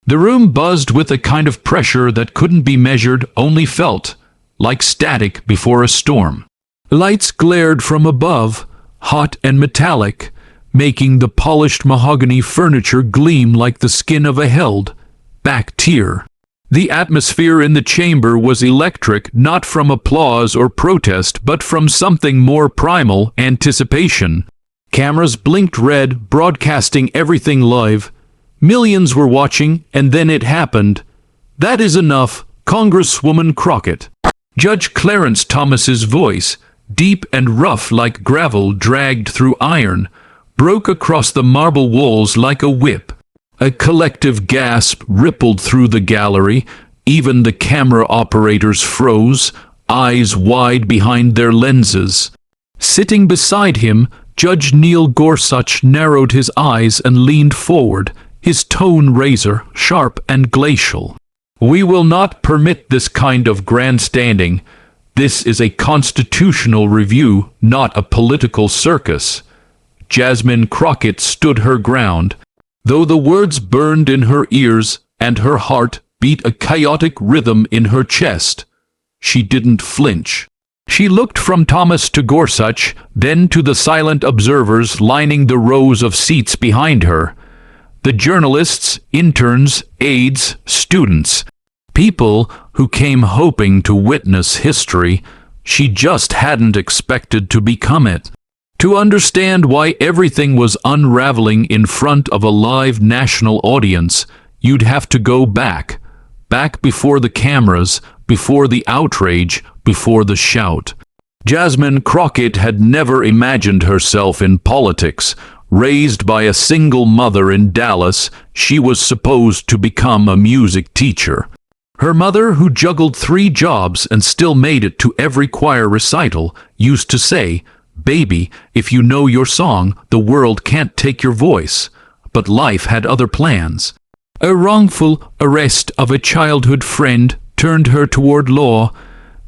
The room buzzed with a kind of pressure that couldn't be measured, only felt, like static before a storm. Lights glared from above, hot and metallic, making the polished mahogany furniture gleam like the skin of a held back tear. The atmosphere in the chamber was electric, not from applause or protest, but from something more primal, anticipation. Cameras blinked red, broadcasting everything live. Millions were watching, and then it happened. "That is enough, Congresswoman Crockett." Judge Clarence Thomas's voice, deep and rough like gravel dragged through iron, broke across the marble walls like a whip. A collective gasp rippled through the gallery. Even the camera operators froze, eyes wide behind their lenses. Sitting beside him, Judge Neil Gorsuch narrowed his eyes and leaned forward, his tone razor sharp and glacial. "We will not permit this kind of grandstanding. This is a constitutional review, not a political circus." Jasmine Crockett stood her ground. Though the words burned in her ears and her heart beat a chaotic rhythm in her chest, she didn't flinch. She looked from Thomas to Gorsuch, then to the silent observers lining the rows of seats behind her. The journalists, interns, aides, students. People who came hoping to witness history she just hadn't expected to become it. To understand why everything was unraveling in front of a live national audience, you'd have to go back before the cameras, before the outrage, before the shout. Jasmine Crockett had never imagined herself in politics. Raised by a single mother in Dallas, she was supposed to become a music teacher. Her mother, who juggled 3 jobs and still made it to every choir recital, used to say, "Baby, if you know your song, the world can't take your voice." But life had other plans. A wrongful arrest of a childhood friend turned her toward law.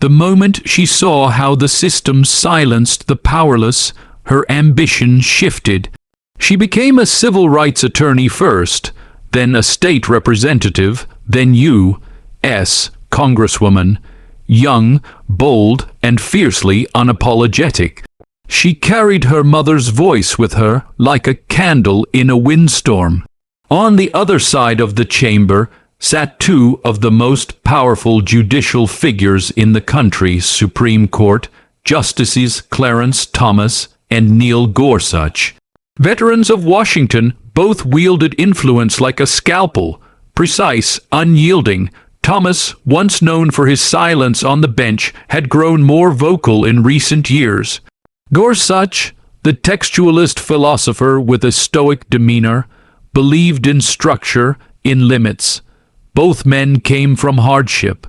The moment she saw how the system silenced the powerless, her ambition shifted. She became a civil rights attorney first, then a state representative, then U.S. Congresswoman, young, bold, and fiercely unapologetic. She carried her mother's voice with her like a candle in a windstorm. On the other side of the chamber sat 2 of the most powerful judicial figures in the country's Supreme Court, Justices Clarence Thomas and Neil Gorsuch. Veterans of Washington, both wielded influence like a scalpel, precise, unyielding. Thomas, once known for his silence on the bench, had grown more vocal in recent years. Gorsuch, the textualist philosopher with a stoic demeanor, believed in structure, in limits. Both men came from hardship.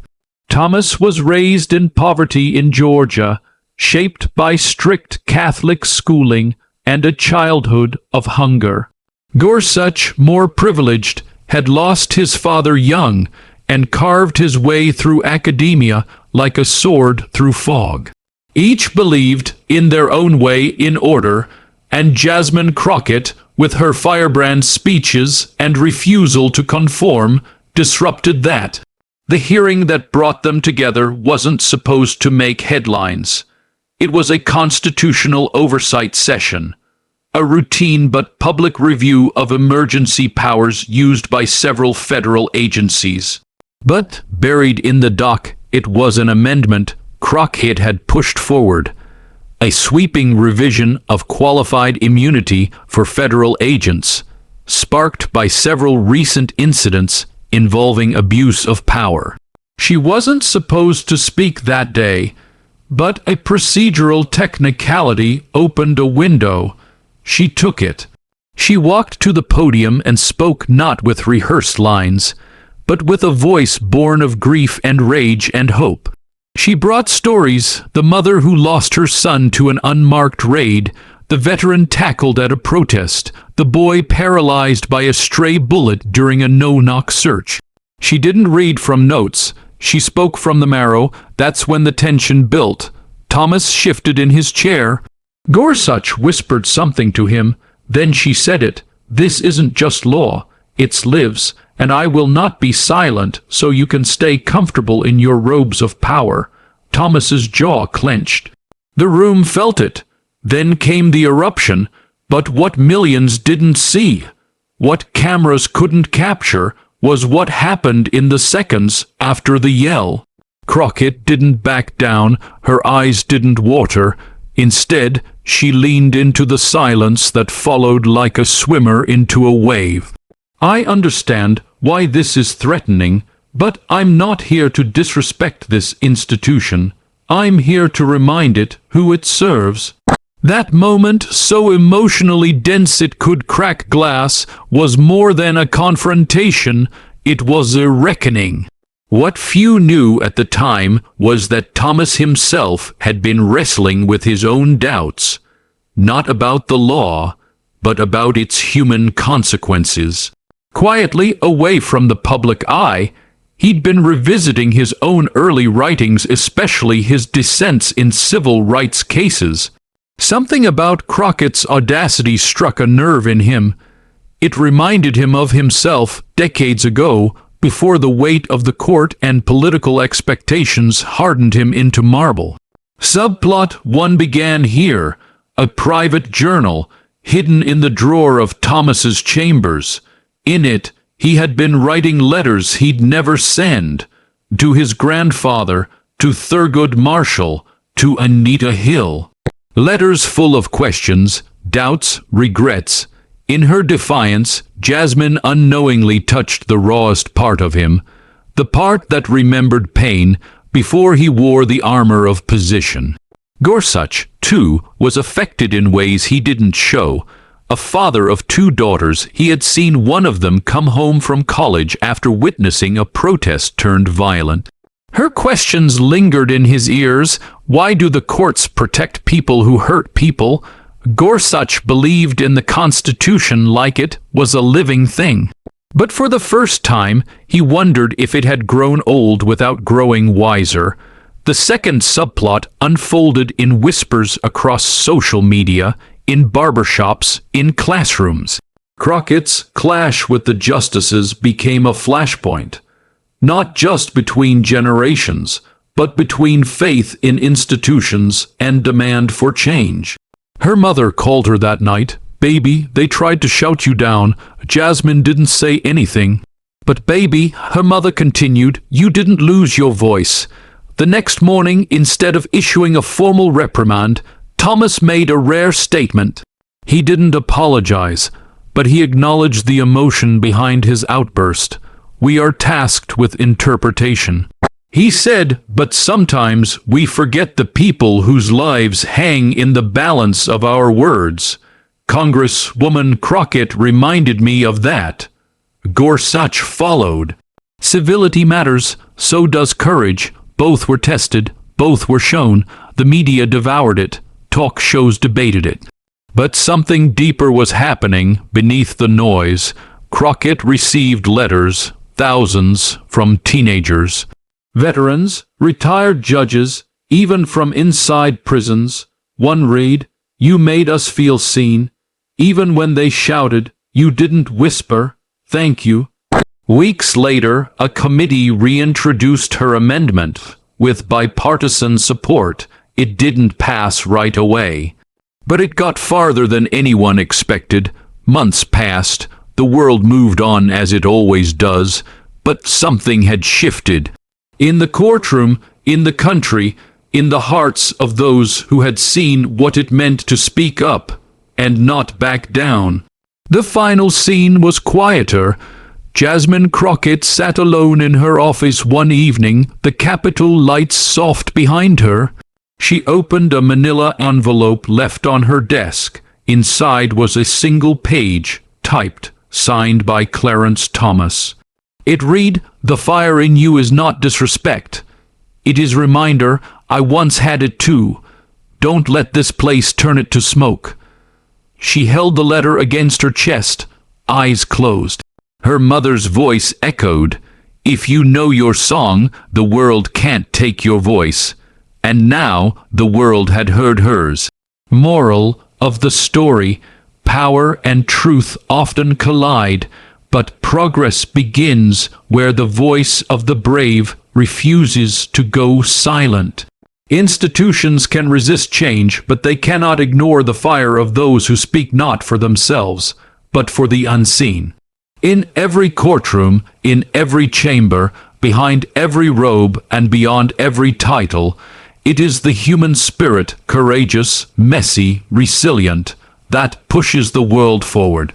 Thomas was raised in poverty in Georgia, shaped by strict Catholic schooling and a childhood of hunger. Gorsuch, more privileged, had lost his father young and carved his way through academia like a sword through fog. Each believed, in their own way, in order, and Jasmine Crockett, with her firebrand speeches and refusal to conform, disrupted that. The hearing that brought them together wasn't supposed to make headlines. It was a constitutional oversight session, a routine but public review of emergency powers used by several federal agencies. But, buried in the dock, it was an amendment Crockett had pushed forward, a sweeping revision of qualified immunity for federal agents, sparked by several recent incidents involving abuse of power. She wasn't supposed to speak that day, but a procedural technicality opened a window. She took it. She walked to the podium and spoke not with rehearsed lines, but with a voice born of grief and rage and hope. She brought stories: the mother who lost her son to an unmarked raid, the veteran tackled at a protest, the boy paralyzed by a stray bullet during a no-knock search. She didn't read from notes. She spoke from the marrow. That's when the tension built. Thomas shifted in his chair. Gorsuch whispered something to him. Then she said it. "This isn't just law. It's lives. and I will not be silent so you can stay comfortable in your robes of power." Thomas's jaw clenched. The room felt it. Then came the eruption, but what millions didn't see, what cameras couldn't capture, was what happened in the seconds after the yell. Crockett didn't back down, her eyes didn't water. Instead, she leaned into the silence that followed like a swimmer into a wave. "I understand why this is threatening, but I'm not here to disrespect this institution. I'm here to remind it who it serves." That moment, so emotionally dense it could crack glass, was more than a confrontation, it was a reckoning. What few knew at the time was that Thomas himself had been wrestling with his own doubts, not about the law, but about its human consequences. Quietly away from the public eye, he'd been revisiting his own early writings, especially his dissents in civil rights cases. Something about Crockett's audacity struck a nerve in him. It reminded him of himself decades ago, before the weight of the court and political expectations hardened him into marble. Subplot 1 began here, a private journal, hidden in the drawer of Thomas's chambers. In it, he had been writing letters he'd never send, to his grandfather, to Thurgood Marshall, to Anita Hill. Letters full of questions, doubts, regrets. In her defiance, Jasmine unknowingly touched the rawest part of him, the part that remembered pain before he wore the armor of position. Gorsuch, too, was affected in ways he didn't show. A father of 2 daughters, he had seen one of them come home from college after witnessing a protest turned violent. Her questions lingered in his ears. Why do the courts protect people who hurt people? Gorsuch believed in the Constitution like it was a living thing. But for the first time, he wondered if it had grown old without growing wiser. The second subplot unfolded in whispers across social media, in barbershops, in classrooms. Crockett's clash with the justices became a flashpoint, not just between generations, but between faith in institutions and demand for change. Her mother called her that night. "Baby, they tried to shout you down. Jasmine didn't say anything." "But baby," her mother continued, "you didn't lose your voice." The next morning, instead of issuing a formal reprimand, Thomas made a rare statement. He didn't apologize, but he acknowledged the emotion behind his outburst. "We are tasked with interpretation." He said, "But sometimes we forget the people whose lives hang in the balance of our words." Congresswoman Crockett reminded me of that. Gorsuch followed. Civility matters, so does courage. Both were tested, both were shown. The media devoured it, talk shows debated it. But something deeper was happening beneath the noise. Crockett received letters, thousands, from teenagers. Veterans, retired judges, even from inside prisons. One read, "You made us feel seen. Even when they shouted, you didn't whisper, 'Thank you.'" Weeks later, a committee reintroduced her amendment. With bipartisan support, it didn't pass right away. But it got farther than anyone expected. Months passed. The world moved on as it always does. But something had shifted. In the courtroom, in the country, in the hearts of those who had seen what it meant to speak up and not back down. The final scene was quieter. Jasmine Crockett sat alone in her office one evening, the Capitol lights soft behind her. She opened a manila envelope left on her desk. Inside was a single page, typed, signed by Clarence Thomas. It read, "The fire in you is not disrespect. It is reminder I once had it too. Don't let this place turn it to smoke." She held the letter against her chest, eyes closed. Her mother's voice echoed, "If you know your song, the world can't take your voice." And now the world had heard hers. Moral of the story: power and truth often collide, But progress begins where the voice of the brave refuses to go silent. Institutions can resist change, but they cannot ignore the fire of those who speak not for themselves, but for the unseen. In every courtroom, in every chamber, behind every robe and beyond every title, it is the human spirit, courageous, messy, resilient, that pushes the world forward.